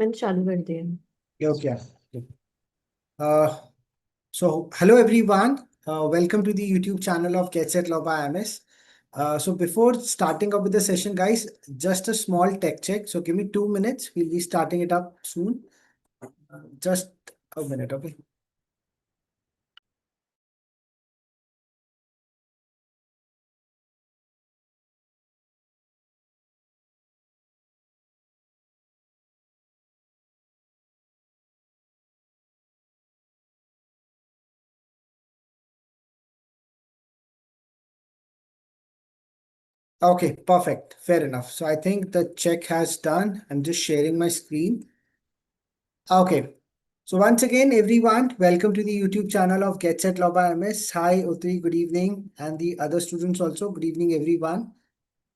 मैंने चालू कर दिया। Okay. Uh, so hello everyone. Welcome to the YouTube channel of Get Set Law by IMS. So before starting up with the session, guys, just a small tech check. So give me 2 minutes. We'll be starting it up soon. Just a minute, okay? Okay, perfect. Fair enough. So I think the check has done. I'm just sharing my screen. Okay. So once again, everyone, welcome to the YouTube channel of Get Set Law by MS. Hi, Utri, good evening. And the other students also, good evening, everyone.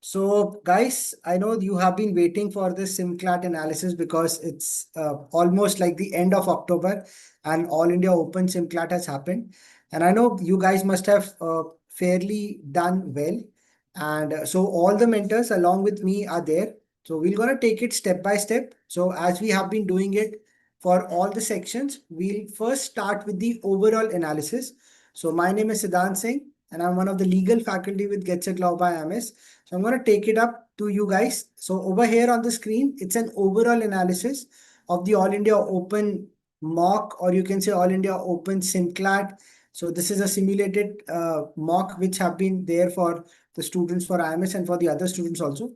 So, guys, I know you have been waiting for this SimCLAT analysis because it's almost like the end of October and All India Open SimCLAT has happened. And I know you guys must have fairly done well. And so all the mentors along with me are there. So we're going to take it step by step. So as we have been doing it for all the sections, we'll first start with the overall analysis. So my name is Siddhant Singh and I'm one of the legal faculty with Get Set Law by MS. So I'm going to take it up to you guys. So over here on the screen, it's an overall analysis of the All India Open mock, or you can say All India Open SimCLAT. So this is a simulated mock which have been there for the students for IMS and for the other students also.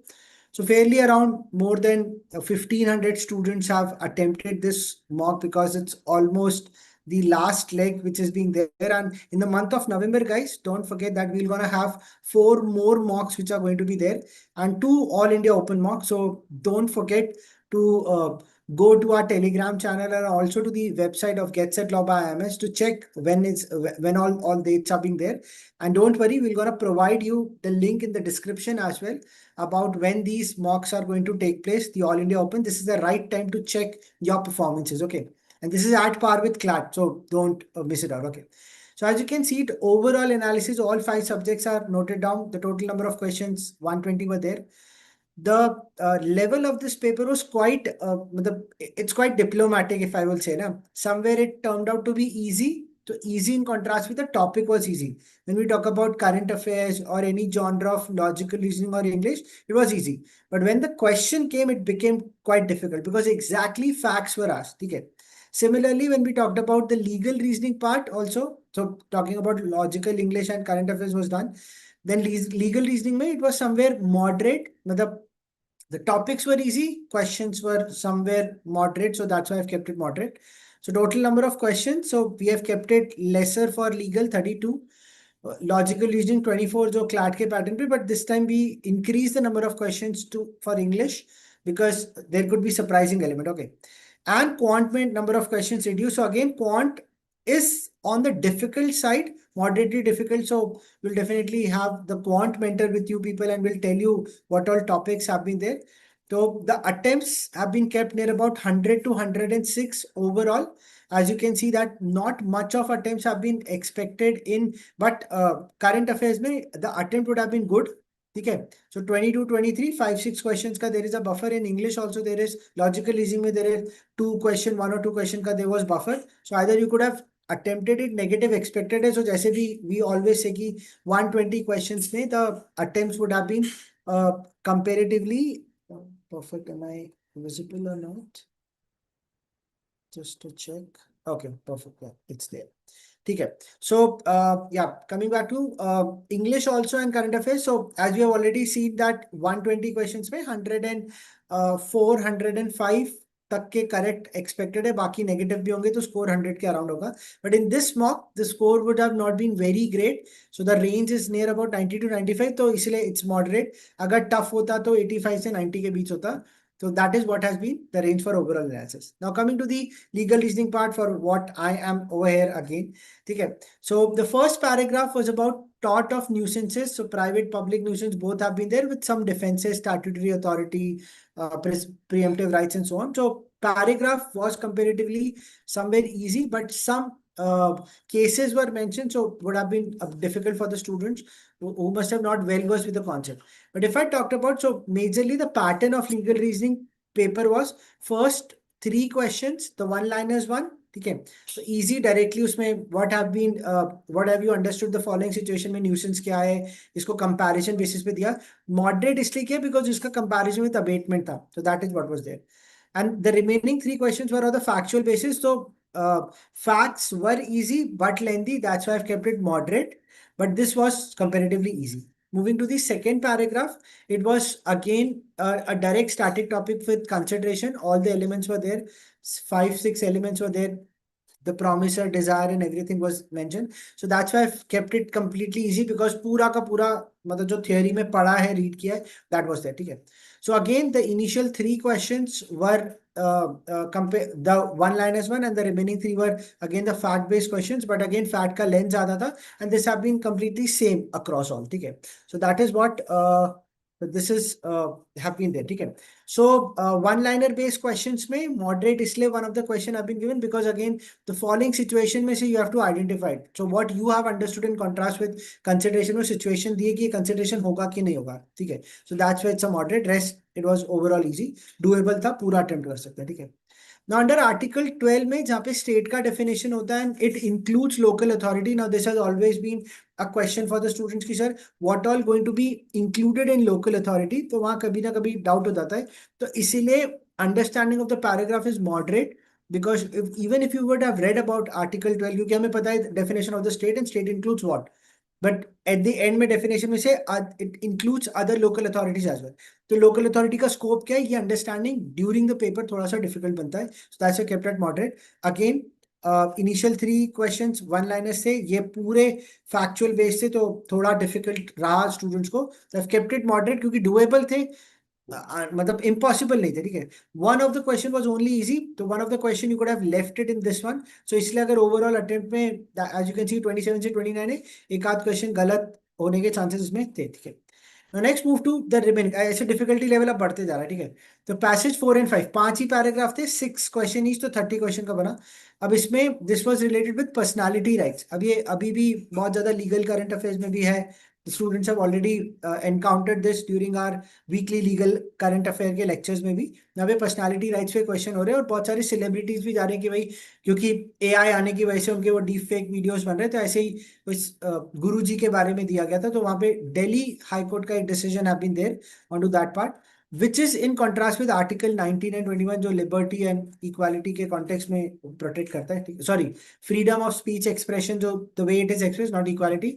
So fairly around more than 1500 students have attempted this mock because it's almost the last leg which is being there. And in the month of November, guys, don't forget that we're going to have 4 more mocks which are going to be there and 2 All India Open mocks. So don't forget to go to our Telegram channel and also to the website of Get Set Law by IMS to check when all dates are being there. And don't worry, we're going to provide you the link in the description as well about when these mocks are going to take place, the All India Open. This is the right time to check your performances. Okay. And this is at par with CLAT, so don't miss it out. Okay. So as you can see, the overall analysis, all 5 subjects are noted down. The total number of questions, 120 were there. The level of this paper was quite, it's quite diplomatic, if I will say. Na? Somewhere it turned out to be easy. So easy in contrast with the topic was easy. When we talk about current affairs or any genre of logical reasoning or English, it was easy. But when the question came, it became quite difficult because exactly facts were asked. Okay. Similarly, when we talked about the legal reasoning part also, so talking about logical English and current affairs was done, then legal reasoning, it was somewhere moderate. The topics were easy, questions were somewhere moderate, so that's why I've kept it moderate. So total number of questions, so we have kept it lesser for legal, 32. Logical reasoning 24 जो CLAT के pattern पे, but this time we increase the number of questions to for English because there could be surprising element. Okay, and quant में number of questions reduced. So again, quant is on the difficult side, moderately difficult. So we'll definitely have the quant mentor with you people and we'll tell you what all topics have been there. So the attempts have been kept near about 100 to 106 overall. As you can see that not much of attempts have been expected in, but current affairs में the attempt would have been good. Okay, so 22, 23, 5, 6 questions ka there is a buffer. In English also there is logical reasoning में there is 1 or 2 question ka there was buffer. So either you could have attempted it, negative expected है. So जैसे भी we always say कि 120 questions में the attempts would have been comparatively perfect. Am I visible or not? Just to check. Okay, perfect. Yeah, it's there. Okay. So, yeah, coming back to English also and current affairs. So, as we have already seen that 120 questions में 104, 105 तक के correct expected है, बाकी negative भी होंगे तो score 100 के around होगा. But in this mock the score would have not been very great, so the range is near about 90 to 95, तो इसलिए इट्स मॉडरेट. अगर टफ होता तो 85 से 90 के बीच होता. So that is what has been the range for overall analysis. Now coming to the legal reasoning part for what I am over here again. Okay. So the first paragraph was about tort of nuisances. So private, public nuisance both have been there with some defenses, statutory authority, preemptive rights and so on. So paragraph was comparatively somewhere easy, but some cases were mentioned, so would have been difficult for the students who must have not well versed with the concept. But if I talked about, so majorly the pattern of legal reasoning paper was first 3 questions, the one liners one, ठीक है. So easy directly उसमें what have you understood the following situation में nuisance क्या है, इसको comparison basis पे दिया. Moderate इसलिए किया because इसका comparison with abatement था. So that is what was there. And the remaining 3 questions were on the factual basis. So facts were easy but lengthy. That's why I've kept it moderate. But this was comparatively easy. Moving to the second paragraph, it was again a direct static topic with consideration. All the elements were there. 5, 6 elements were there. The promiser, desire, and everything was mentioned. So that's why I've kept it completely easy because पूरा का पूरा मतलब जो theory में पढ़ा है, read किया है, that was there. ठीक है. So again, the initial 3 questions were compare the one-liners one, and the remaining 3 were again the fact-based questions. But again, fact का length ज़्यादा था, and this have been completely same across all. ठीक है. So that is what this is have been there. ठीक है. So one-liner based questions में moderate इसलिए one of the question have been given because again the following situation में से you have to identify it. So what you have understood in contrast with consideration और situation दिए कि ये consideration होगा कि नहीं होगा. ठीक है. So that's why it's a moderate. Rest it was overall easy. Doable था, पूरा attempt कर सकते हैं. ठीक है. Now under Article 12 में जहाँ पे state का definition होता है and it includes local authority. Now this has always been a question for the students कि sir what all going to be included in local authority. तो वहाँ कभी ना कभी doubt हो जाता है. तो इसीलिए understanding of the paragraph is moderate because even if you would have read about Article 12 क्योंकि हमें पता है definition of the state and state includes what. But at the end में definition में से it includes other local authorities as well. तो local authority का scope क्या है ये understanding during the paper थोड़ा सा difficult बनता है. So that's why kept it moderate. Again initial 3 questions one liners से ये पूरे factual base से तो थोड़ा difficult रहा students को. So I've kept it moderate क्योंकि doable थे. मतलब impossible नहीं थे. ठीक है. One of the question was only easy. तो one of the question you could have left it in this one. So इसलिए अगर overall attempt में as you can see 27 से 29 है एक आध question गलत होने के chances इसमें थे. ठीक है. Now next move to the remaining. ऐसे difficulty level अब बढ़ते जा रहा है. ठीक है. तो passage 4 and 5 5 ही paragraph थे 6 question each तो 30 question का बना. अब इसमें this was related with personality rights. अब ये अभी भी बहुत ज्यादा legal current affairs में भी है. The students have already encountered this during our weekly legal current affair के lectures में भी. यहाँ पे personality rights पे question हो रहे हैं और बहुत सारी celebrities भी जा रहे हैं कि भाई क्योंकि AI आने की वजह से उनके वो deep fake videos बन रहे हैं. तो ऐसे ही उस गुरु जी के बारे में दिया गया था. तो वहाँ पे दिल्ली हाई कोर्ट का एक decision have been there on to that part which is in contrast with article 19 and 21 जो liberty and equality के context में protect करता है. Sorry, freedom of speech expression जो the way it is expressed not equality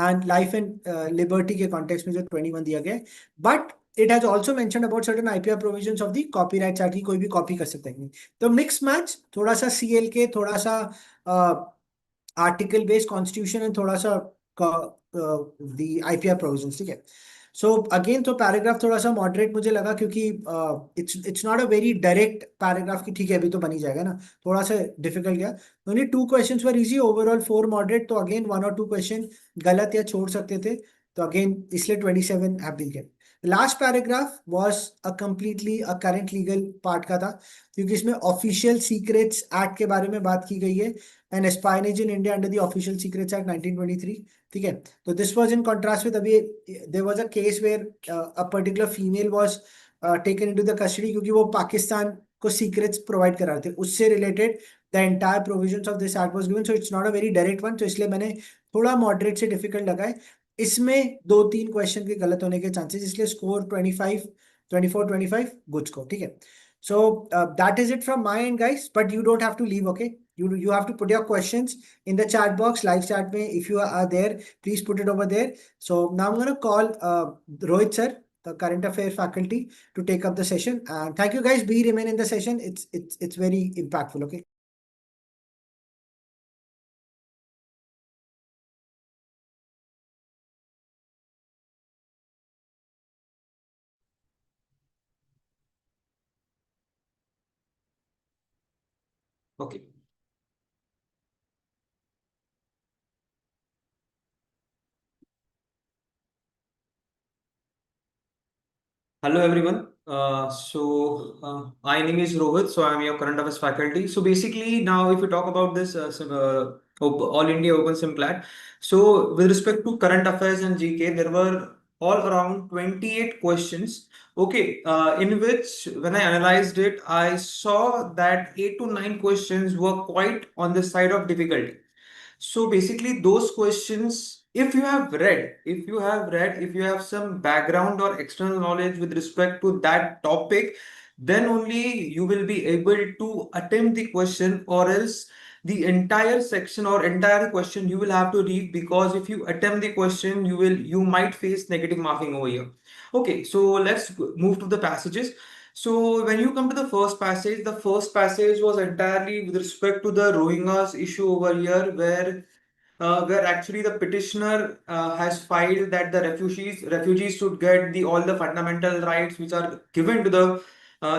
and life and liberty के context में जो 21 दिया गया है. But it has also mentioned about certain IPR provisions of the copyright act की कोई भी copy कर सकता है. तो mix match थोड़ा सा CLK थोड़ा सा आर्टिकल बेस्ड कॉन्स्टिट्यूशन एंड थोड़ा सा दी आईपीआर प्रोविजंस. ठीक है. सो अगेन तो पैराग्राफ थोड़ा सा मॉडरेट मुझे लगा क्योंकि it's not a very direct paragraph की ठीक है अभी तो बनी जाएगा ना. थोड़ा सा डिफिकल्ट गया. Only 2 questions were easy overall 4 moderate. तो अगेन 1 और 2 क्वेश्चन गलत या छोड़ सकते थे. तो अगेन इसलिए 27 have been kept. Last paragraph was a completely a current legal part का था क्योंकि इसमें ऑफिशियल सीक्रेट्स एक्ट के बारे में बात की गई है and espionage in India under the Official Secrets Act 1923. ठीक है. तो this was in contrast with अभी there was a case where a particular female was taken into the custody क्योंकि वो पाकिस्तान को secrets provide करा रहे थे. उससे related the entire provisions of this act was given. So it's not a very direct one. तो इसलिए मैंने थोड़ा moderate से difficult लगा है. इसमें 2-3 क्वेश्चन के गलत होने के चांसेस इसलिए स्कोर 25 24 25 गुड स्कोर. ठीक है. So that is it from my end guys, but you don't have to leave. Okay, you have to put your questions in the chat box, live chat में. If you are there, please put it over there. So now I'm going to call Rohit sir, the current affair faculty, to take up the session. And thank you guys. Be remain in the session. It's very impactful. Okay. Okay. Hello everyone. My name is Rohit. So I'm your current affairs faculty. So basically now if we talk about this All India Open SimCLAT. So with respect to current affairs and GK, there were all around 28 questions. Okay, in which when I analyzed it, I saw that 8 to 9 questions were quite on the side of difficulty. So basically, those questions, if you have some background or external knowledge with respect to that topic, then only you will be able to attempt the question, or else the entire section or entire question you will have to read, because if you attempt the question, you might face negative marking over here. Okay, so let's move to the passages. So when you come to the first passage was entirely with respect to the Rohingyas issue over here, where actually the petitioner has filed that the refugees should get the all the fundamental rights which are given to the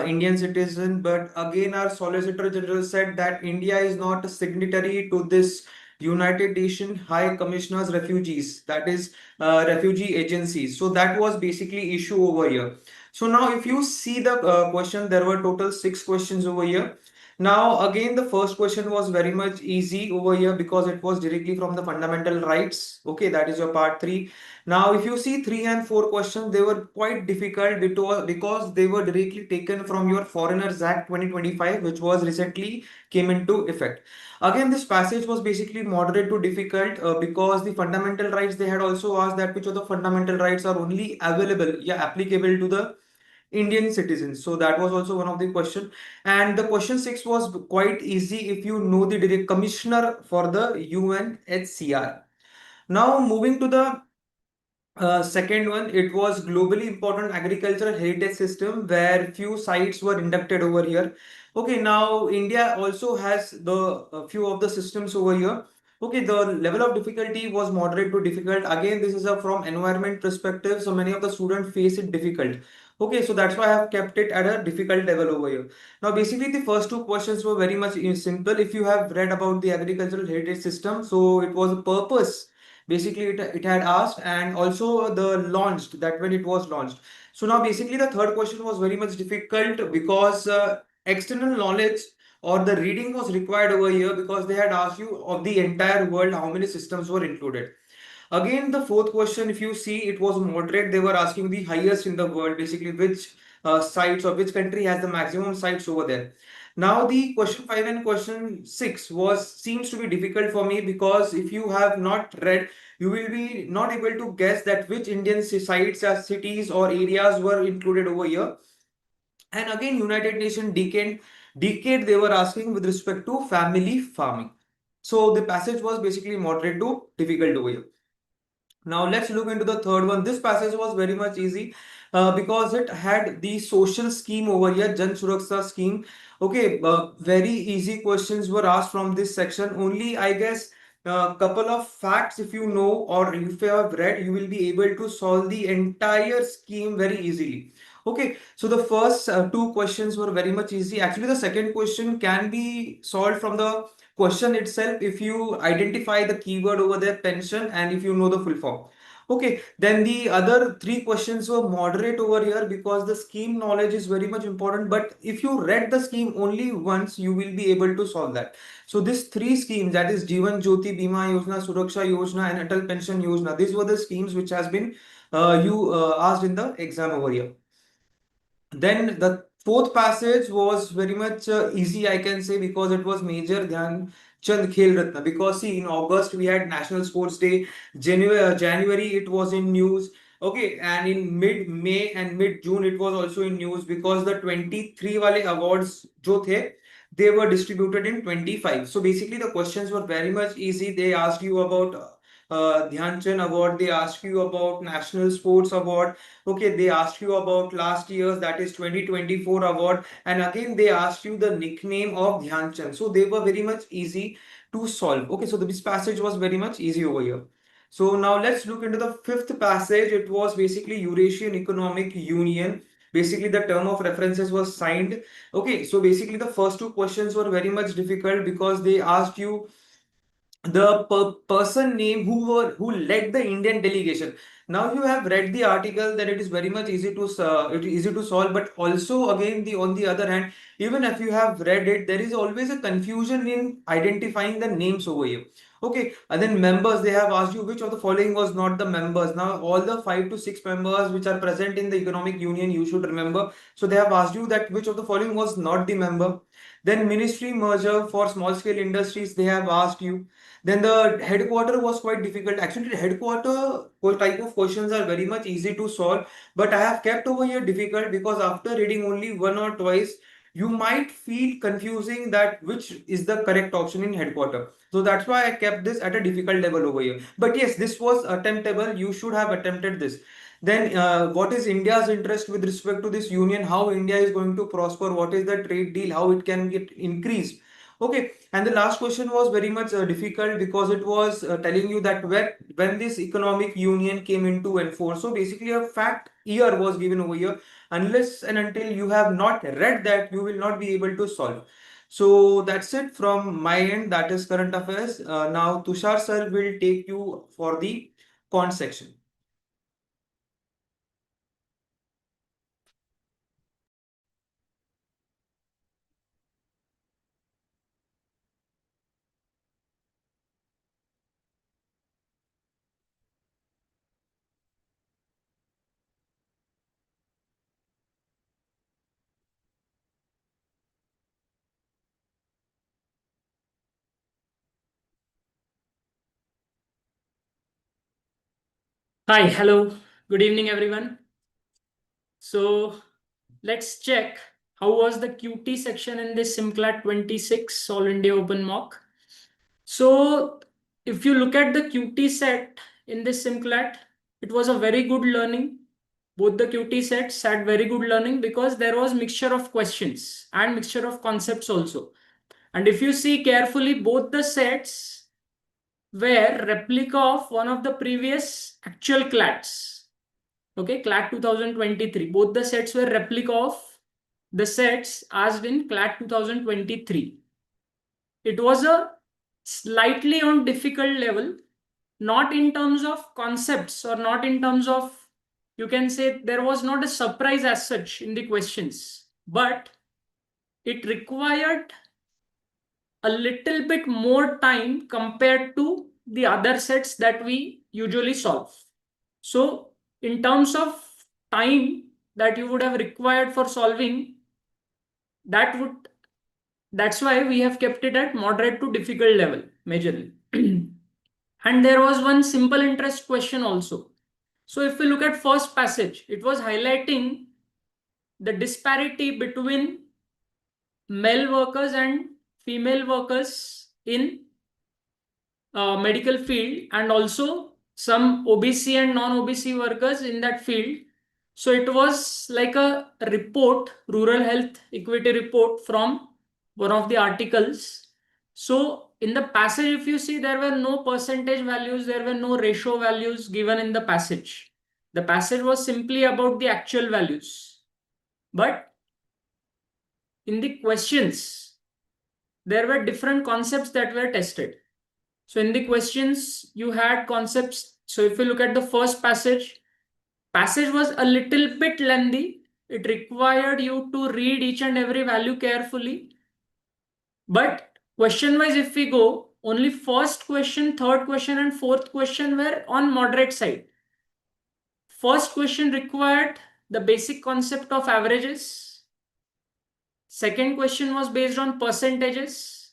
Indian citizen. But again, our Solicitor General said that India is not a signatory to this United Nations High Commissioners Refugees, that is refugee agencies. So that was basically issue over here. So now if you see the question, there were total 6 questions over here. Now, again, the first question was very much easy over here because it was directly from the fundamental rights. Okay, that is your part three. Now, if you see 3 and 4 questions, they were quite difficult because they were directly taken from your Foreigners Act 2025, which was recently came into effect. Again, this passage was basically moderate to difficult because the fundamental rights, they had also asked that which of the fundamental rights are only available, yeah, applicable to the Indian citizens. So that was also one of the question. And the question 6 was quite easy if you know the direct commissioner for the UNHCR. Now moving to the second one, it was globally important agricultural heritage system where few sites were inducted over here. Okay, now India also has the few of the systems over here. Okay, the level of difficulty was moderate to difficult. Again, this is a from environment perspective, so many of the students face it difficult. Okay, so that's why I have kept it at a difficult level over here. Now, basically, the first 2 questions were very much simple. If you have read about the agricultural heritage system, so it was a purpose. Basically, it had asked, and also the launched, that when it was launched. So now basically the third question was very much difficult because external knowledge or the reading was required over here, because they had asked you of the entire world how many systems were included. Again, the fourth question, if you see, it was moderate. They were asking the highest in the world, basically which sites or which country has the maximum sites over there. Now, the question 5 and question 6 was seems to be difficult for me, because if you have not read, you will be not able to guess that which Indian sites or cities or areas were included over here. And again, United Nations decade they were asking with respect to family farming. So the passage was basically moderate to difficult over here. Now let's look into the third one. This passage was very much easy because it had the social scheme over here, Jan Suraksha scheme. Okay, very easy questions were asked from this section. Only I guess a couple of facts, if you know or if you have read, you will be able to solve the entire scheme very easily. Okay, so the first 2 questions were very much easy. Actually, the second question can be solved from the question itself if you identify the keyword over there, pension, and if you know the full form. Okay, then the other 3 questions were moderate over here because the scheme knowledge is very much important. But if you read the scheme only once, you will be able to solve that. So these 3 schemes, that is Jeevan Jyoti Bima Yojana, Suraksha Yojana, and Atal Pension Yojana, these were the schemes which has been you asked in the exam over here. Then the fourth passage was very much easy, I can say, because it was Major Dhyan Chand Khel Ratna. Because see, in August we had National Sports Day. January it was in news. Okay, and in mid May and mid June it was also in news, because the 23 wale awards jo the, they were distributed in 25. So basically the questions were very much easy. They asked you about Dhyan Chand Award. They asked you about National Sports Award. Okay, they asked you about last year's, that is 2024 award, and again they asked you the nickname of Dhyan Chand. So they were very much easy to solve. Okay, so this passage was very much easy over here. So now let's look into the fifth passage. It was basically Eurasian Economic Union. Basically, the term of references was signed. Okay, so basically the first 2 questions were very much difficult because they asked you the person name who led the Indian delegation. Now you have read the article, that it is very much easy to solve. But also again, the on the other hand, even if you have read it, there is always a confusion in identifying the names over here. Okay, and then members, they have asked you which of the following was not the members. Now, all the 5 to 6 members which are present in the economic union, you should remember. So, they have asked you that which of the following was not the member. Then, ministry merger for small scale industries, they have asked you. Then, the headquarter was quite difficult. Actually, the headquarter type of questions are very much easy to solve, but I have kept over here difficult because after reading only one or twice, you might feel confusing that which is the correct option in headquarter. So that's why I kept this at a difficult level over here. But yes, this was attemptable. You should have attempted this. Then, what is India's interest with respect to this union? How India is going to prosper? What is the trade deal? How it can get increased? Okay, and the last question was very much difficult because it was telling you that when this economic union came into enforce. So basically, a fact year was given over here. Unless and until you have not read that, you will not be able to solve. So that's it from my end. That is current affairs. Now Tushar sir will take you for the con section. Hi, hello. Good evening, everyone. So let's check how was the QT section in this SimCLAT 26 All India Open mock. So if you look at the QT set in this SimCLAT, it was a very good learning. Both the QT sets had very good learning because there was mixture of questions and mixture of concepts also. And if you see carefully, both the sets were replica of one of the previous actual CLATs. Okay, CLAT 2023. Both the sets were replica of the sets asked in CLAT 2023. It was a slightly on difficult level, not in terms of concepts or not in terms of, you can say there was not a surprise as such in the questions, but it required a little bit more time compared to the other sets that we usually solve. So in terms of time that you would have required for solving, that's why we have kept it at moderate to difficult level majorly. And there was one simple interest question also. So if we look at first passage, it was highlighting the disparity between male workers and female workers in medical field, and also some OBC and non-OBC workers in that field. So it was like a report, rural health equity report from one of the articles. So in the passage, if you see, there were no percentage values, there were no ratio values given in the passage. The passage was simply about the actual values. But in the questions, there were different concepts that were tested. So in the questions, you had concepts. So if you look at the first passage was a little bit lengthy. It required you to read each and every value carefully. But question wise, if we go, only first question, third question, and fourth question were on moderate side. First question required the basic concept of averages. Second question was based on percentages.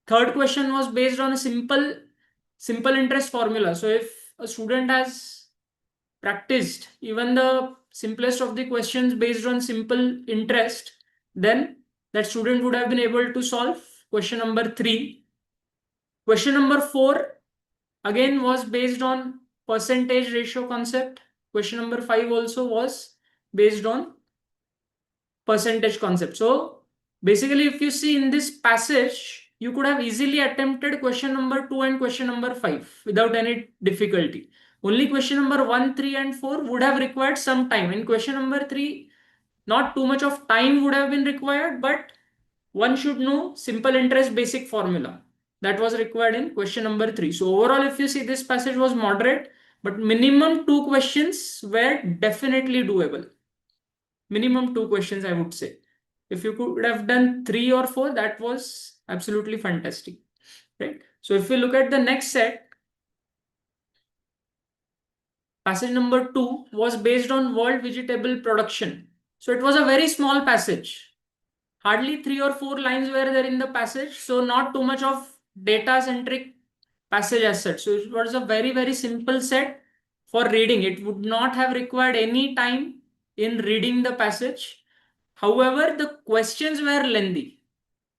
Third question was based on a simple interest formula. So if a student has practiced even the simplest of the questions based on simple interest, then that student would have been able to solve question number 3. Question number 4 again was based on percentage ratio concept. Question number 5 also was based on percentage concept. So basically, if you see in this passage, you could have easily attempted question number 2 and question number 5 without any difficulty. Only question number 1, 3, and 4 would have required some time. In question number 3, not too much of time would have been required, but one should know simple interest basic formula. That was required in question number 3. So overall, if you see, this passage was moderate, but minimum 2 questions were definitely doable. Minimum 2 questions, I would say. If you could have done 3 or 4, that was absolutely fantastic, right? So if we look at the next set, passage number 2 was based on world vegetable production. So it was a very small passage. Hardly 3 or 4 lines were there in the passage. So not too much of data centric passage as such. So it was a very, very simple set for reading. It would not have required any time in reading the passage. However, the questions were lengthy.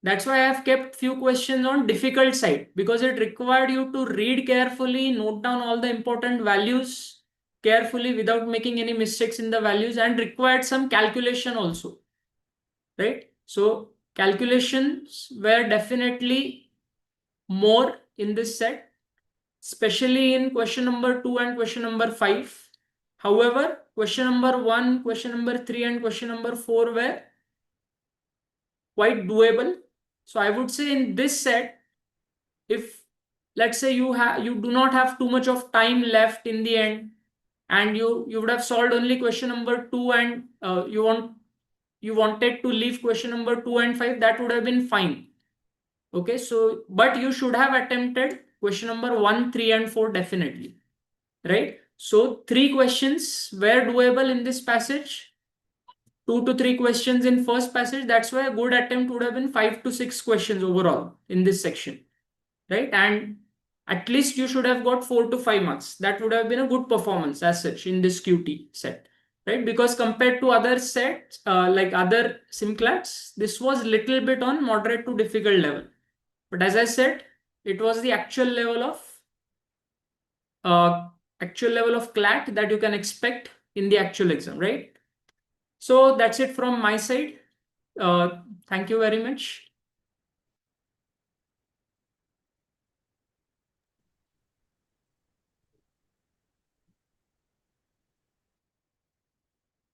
That's why I have kept few questions on difficult side, because it required you to read carefully, note down all the important values carefully without making any mistakes in the values, and required some calculation also, right? So calculations were definitely more in this set, especially in question number 2 and question number 5. However, question number 1, question number 3, and question number 4 were quite doable. So I would say in this set, if let's say you do not have too much of time left in the end, and you would have solved only question number 2, and you wanted to leave question number 2 and 5, that would have been fine. Okay, so but you should have attempted question number 1, 3, and 4 definitely, right? So 3 questions were doable in this passage, 2 to 3 questions in first passage. That's why a good attempt would have been 5 to 6 questions overall in this section, right? And at least you should have got 4 to 5 marks. That would have been a good performance as such in this QT set, right? Because compared to other sets, like other SimCLATs, this was little bit on moderate to difficult level. But as I said, it was the uh, actual level of CLAT that you can expect in the actual exam, right? So that's it from my side. Thank you very much.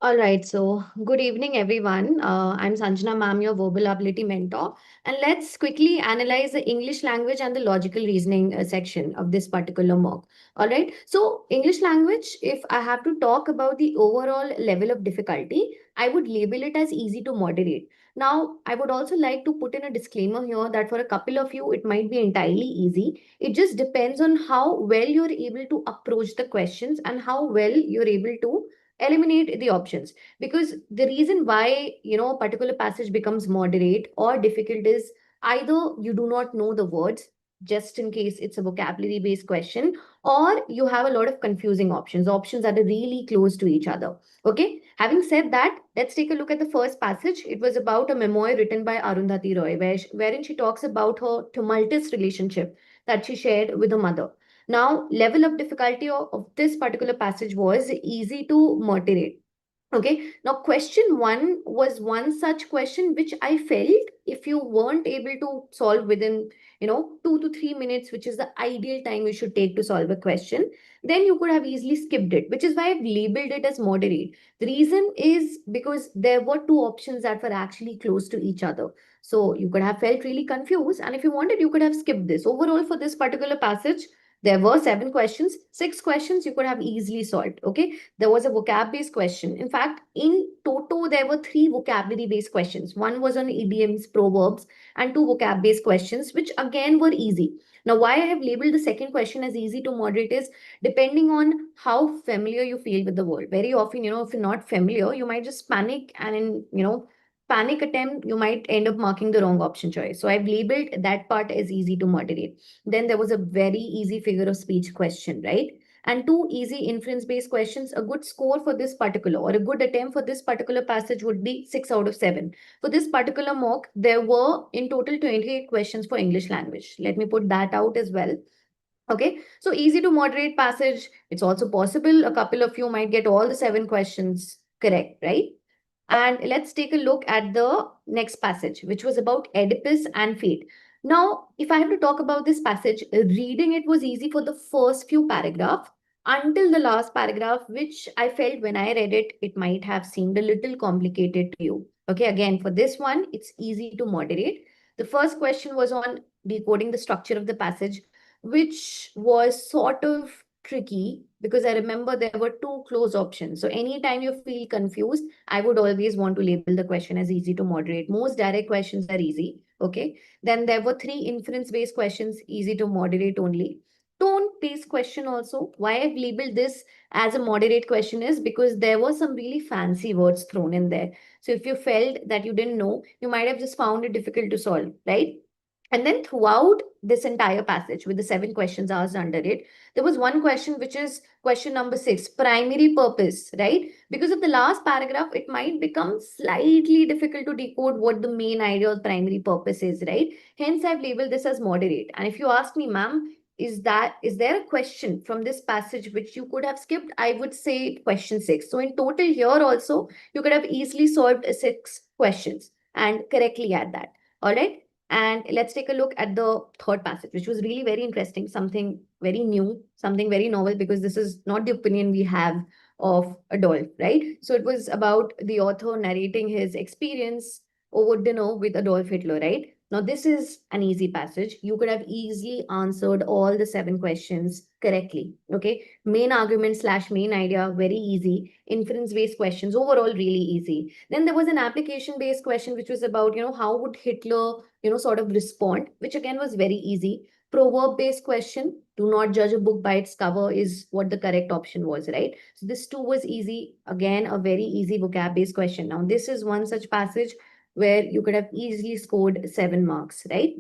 All right, so good evening, everyone. I'm Sanjana ma'am, your verbal ability mentor. And let's quickly analyze the English language and the logical reasoning section of this particular mock. All right, so English language, if I have to talk about the overall level of difficulty, I would label it as easy to moderate. Now, I would also like to put in a disclaimer here that for a couple of you, it might be entirely easy. It just depends on how well you're able to approach the questions and how well you're able to eliminate the options, because the reason why a particular passage becomes moderate or difficult is either you do not know the words, just in case it's a vocabulary based question, or you have a lot of confusing options that are really close to each other. Okay, having said that, let's take a look at the first passage. It was about a memoir written by Arundhati Roy, wherein she talks about her tumultuous relationship that she shared with her mother. Now, level of difficulty of this particular passage was easy to moderate. Okay, now question 1 was one such question which I felt if you weren't able to solve within 2 to 3 minutes, which is the ideal time you should take to solve a question, then you could have easily skipped it, which is why I've labeled it as moderate. The reason is because there were 2 options that were actually close to each other. So you could have felt really confused, and if you wanted, you could have skipped this. Overall, for this particular passage, there were 7 questions. 6 questions you could have easily solved. Okay, there was a vocab based question. In fact, in toto, there were 3 vocabulary based questions. One was on idioms, proverbs, and 2 vocab based questions, which again were easy. Now, why I have labeled the second question as easy to moderate is depending on how familiar you feel with the word. Very often, if you're not familiar, you might just panic, and in panic attempt, you might end up marking the wrong option choice. So I've labeled that part as easy to moderate. Then there was a very easy figure of speech question, right? And 2 easy inference based questions. A good score for this particular, or a good attempt for this particular passage, would be 6 out of 7. For this particular mock, there were in total 28 questions for English language. Let me put that out as well. Okay, so easy to moderate passage. It's also possible a couple of you might get all the 7 questions correct, right? And let's take a look at the next passage, which was about Oedipus and fate. Now, if I have to talk about this passage, reading it was easy for the first few paragraphs until the last paragraph, which I felt when I read it, it might have seemed a little complicated to you. Okay, again, for this one, it's easy to moderate. The first question was on decoding the structure of the passage, which was sort of tricky because I remember there were 2 close options. So anytime you feel confused, I would always want to label the question as easy to moderate. Most direct questions are easy. Okay. Then there were 3 inference-based questions, easy to moderate only. Tone-based question also. Why I've labeled this as a moderate question is because there were some really fancy words thrown in there. So if you felt that you didn't know, you might have just found it difficult to solve, right? And then throughout this entire passage with the 7 questions asked under it, there was one question which is question number 6, primary purpose, right? Because of the last paragraph, it might become slightly difficult to decode what the main idea of primary purpose is, right? Hence, I've labeled this as moderate. And if you ask me, ma'am, is there a question from this passage which you could have skipped? I would say question 6. So in total here also, you could have easily solved 6 questions and correctly at that. All right. And let's take a look at the third passage, which was really very interesting, something very new, something very novel, because this is not the opinion we have of Adolf, right? So it was about the author narrating his experience over dinner with Adolf Hitler, right? Now, this is an easy passage. You could have easily answered all the 7 questions correctly, okay? Main argument slash main idea, very easy. Inference-based questions, overall really easy. Then there was an application-based question, which was about, how would Hitler, sort of respond, which again was very easy. Proverb-based question, do not judge a book by its cover is what the correct option was, right? So this too was easy. Again, a very easy vocab-based question. Now, this is one such passage where you could have easily scored 7 marks, right?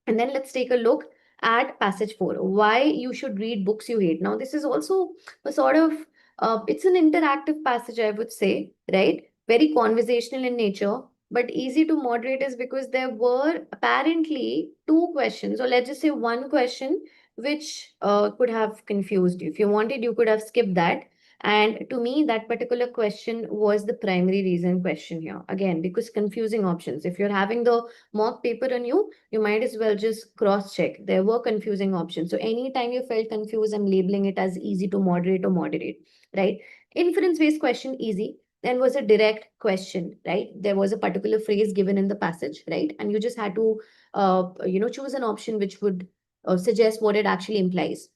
And then let's take a look at passage 4, why you should read books you hate. Now, this is also a sort of, it's an interactive passage, I would say, right? Very conversational in nature, but easy to moderate is because there were apparently 2 questions, or let's just say 1 question, which could have confused you. If you wanted, you could have skipped that. And to me, that particular question was the primary reason question here. Again, because confusing options. If you're having the mock paper on you, you might as well just cross-check. There were confusing options. So anytime you felt confused, I'm labeling it as easy to moderate or moderate, right? Inference-based question, easy. Then was a direct question, right? There was a particular phrase given in the passage, right? And you just had to, choose an option which would suggest what it actually implies,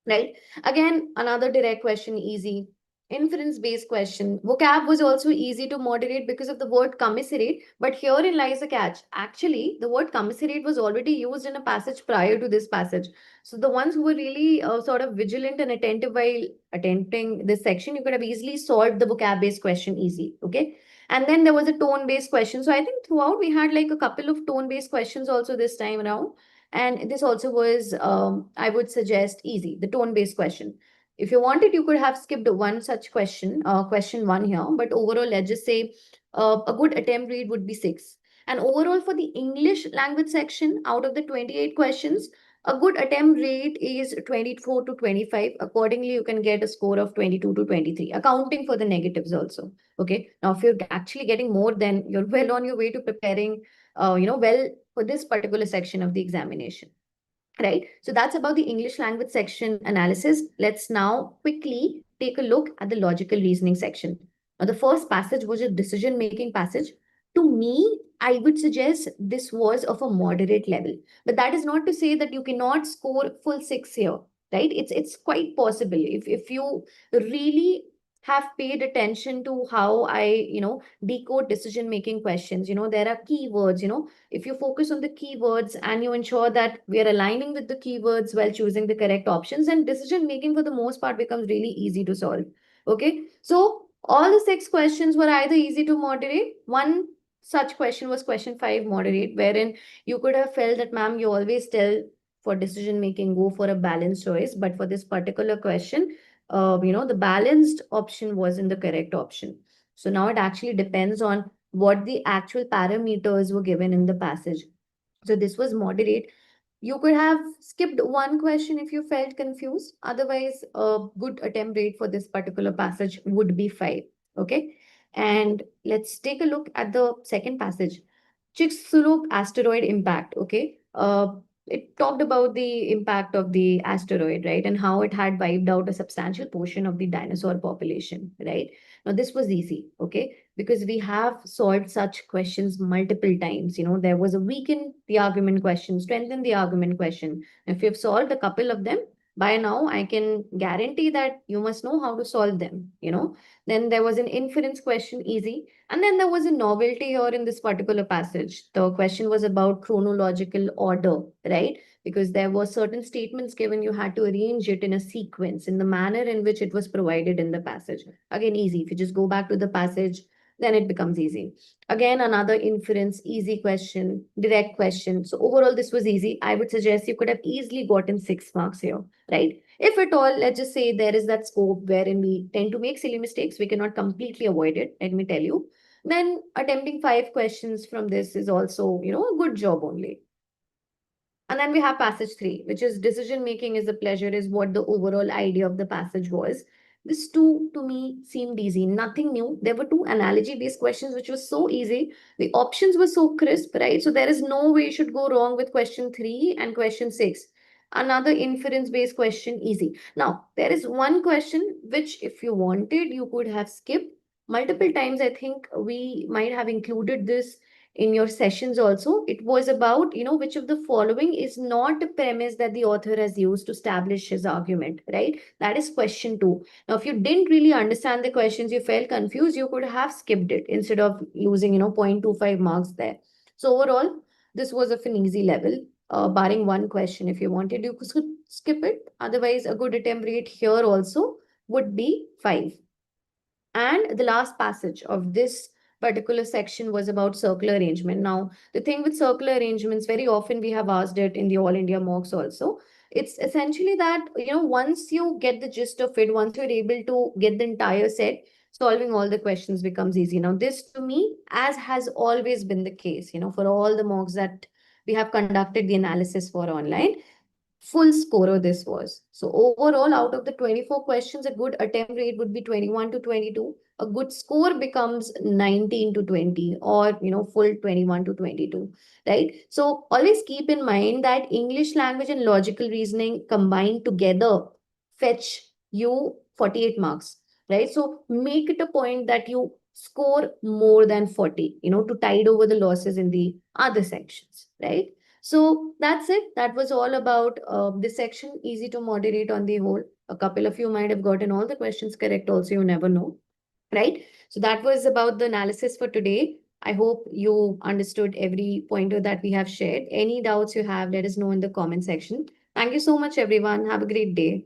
right? Again, another direct question, easy. Inference-based question. Vocab was also easy to moderate because of the word commiserate, but herein lies a catch. Actually, the word commiserate was already used in a passage prior to this passage. So the ones who were really sort of vigilant and attentive while attempting this section, you could have easily solved the vocab-based question easy, okay? And then there was a tone-based question. So I think throughout we had like a couple of tone-based questions also this time around. And this also was, I would suggest, easy, the tone-based question. If you wanted, you could have skipped one such question, question 1 here. But overall, let's just say a good attempt rate would be 6. And overall, for the English language section, out of the 28 questions, a good attempt rate is 24 to 25. Accordingly, you can get a score of 22 to 23, accounting for the negatives also. Okay. Now, if you're actually getting more, then you're well on your way to preparing, well for this particular section of the examination, right? So that's about the English language section analysis. Let's now quickly take a look at the logical reasoning section. Now, the first passage was a decision-making passage. To me, I would suggest this was of a moderate level, but that is not to say that you cannot score full 6 here, right? It's quite possible if you really have paid attention to how I, decode decision-making questions. There are keywords, if you focus on the keywords and you ensure that we are aligning with the keywords while choosing the correct options, and decision making for the most part becomes really easy to solve. Okay, so all the 6 questions were either easy to moderate. One such question was question 5, moderate, wherein you could have felt that, ma'am, you always tell for decision making go for a balanced choice, but for this particular question, the balanced option wasn't the correct option. So now it actually depends on what the actual parameters were given in the passage. So this was moderate. You could have skipped one question if you felt confused. Otherwise, a good attempt rate for this particular passage would be 5. Okay. And let's take a look at the second passage. Chicxulub asteroid impact. Okay. It talked about the impact of the asteroid, right? And how it had wiped out a substantial portion of the dinosaur population, right? Now, this was easy, okay? Because we have solved such questions multiple times. There was a weaken the argument question, strengthen the argument question. If you've solved a couple of them, By now, I can guarantee that you must know how to solve them, you know. Then there was an inference question, easy. And then there was a novelty here in this particular passage. The question was about chronological order, right? Because there were certain statements given, you had to arrange it in a sequence in the manner in which it was provided in the passage. Again, easy. If you just go back to the passage, then it becomes easy. Again, another inference, easy question, direct question. So overall, this was easy. I would suggest you could have easily gotten 6 marks here, right? If at all, let's just say there is that scope wherein we tend to make silly mistakes, we cannot completely avoid it, let me tell you. Then attempting 5 questions from this is also, you know, a good job only. And then we have passage 3, which is decision making is a pleasure, is what the overall idea of the passage was. This two to me seemed easy, nothing new. There were two analogy based questions, which was so easy. The options were so crisp, right? So there is no way you should go wrong with question 3 and question 6. Another inference based question, easy. Now, there is one question which, if you wanted, you could have skipped multiple times. I think we might have included this in your sessions also. It was about, you know, which of the following is not a premise that the author has used to establish his argument, right? That is question 2. Now, if you didn't really understand the questions, you felt confused, you could have skipped it instead of losing, you know, 0.25 marks there. So overall, this was of an easy level, barring one question. If you wanted, you could skip it. Otherwise, a good attempt rate here also would be 5. And the last passage of this particular section was about circular arrangement. Now, the thing with circular arrangements, very often we have asked it in the All India mocks also. It's essentially that, you know, once you get the gist of it, once you're able to get the entire set, solving all the questions becomes easy. Now, this to me, as has always been the case, you know, for all the mocks that we have conducted the analysis for online, full scorer this was. So overall, out of the 24 questions, a good attempt rate would be 21 to 22. A good score becomes 19 to 20, or, you know, full 21 to 22, right? So always keep in mind that English language and logical reasoning combined together fetch you 48 marks, right? So make it a point that you score more than 40, you know, to tide over the losses in the other sections, right? So that's it. That was all about this section. Easy to moderate on the whole. A couple of you might have gotten all the questions correct also, you never know, right? So that was about the analysis for today. I hope you understood every pointer that we have shared. Any doubts you have, let us know in the comment section. Thank you so much, everyone. Have a great day.